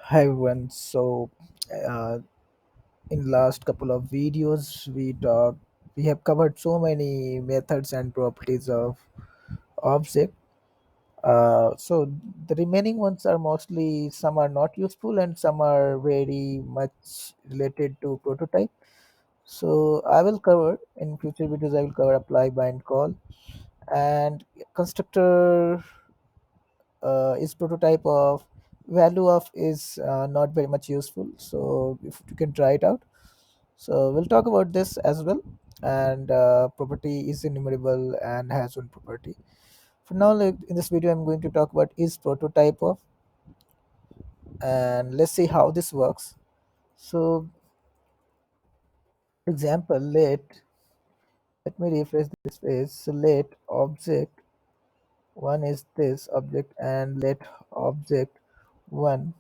Hi everyone. Uh, in last couple of videos, we have covered so many methods and properties of object. So the remaining ones are mostly some are not useful and some are very much related to prototype. So I will cover in future videos. I will cover apply, bind, call, and constructor is prototype of value of is not very much useful. So if you can try it out. So we'll talk about this as well. And property is enumerable and has one property. For now, like, in this video, I'm going to talk about is prototype of, and let's see how this works. So example, let me refresh this page. So let object one is this object, and let object one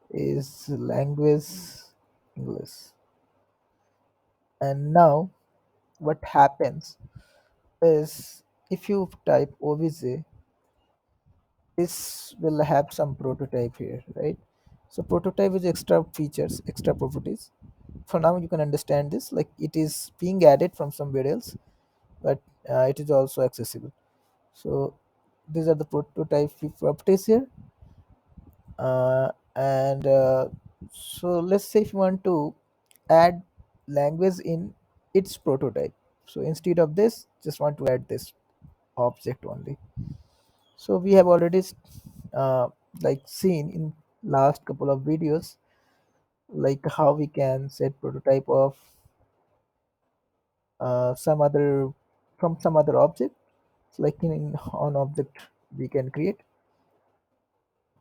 is language English. And now what happens is if you type obj, this will have some prototype here, right? So prototype is extra features, extra properties. For now you can understand this like it is being added from somewhere else, but it is also accessible. So these are the prototype properties here. And So let's say if you want to add language in its prototype, so instead of this just want to add this object only. So we have already uh, like seen in last couple of videos like how we can set prototype of some other from some other object. So like in on object we can create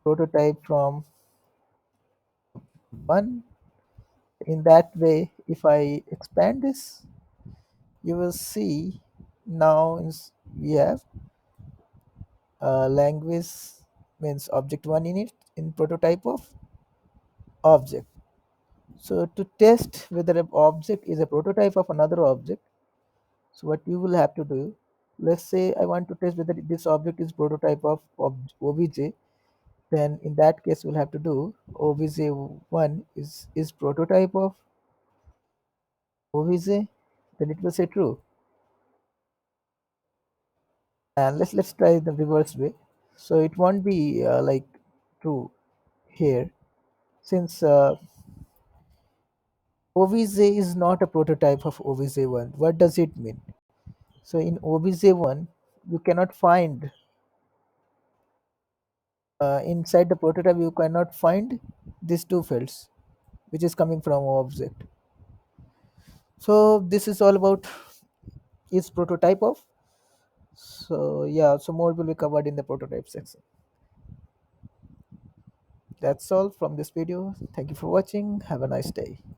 prototype from one. In that way if I expand this, you will see now we have language means object one in it in prototype of object. So to test whether an object is a prototype of another object, so what you will have to do, let's say I want to test whether this object is prototype of obj, then in that case we'll have to do obj1 is prototype of obj, then it will say true. And let's try the reverse way. So it won't be like true here, since obj is not a prototype of obj1. What does it mean? So in obj1 you cannot find inside the prototype you cannot find these two fields which is coming from object. So this is all about is prototype of. So yeah, so more will be covered in the prototype section. That's all from this video. Thank you for watching. Have a nice day.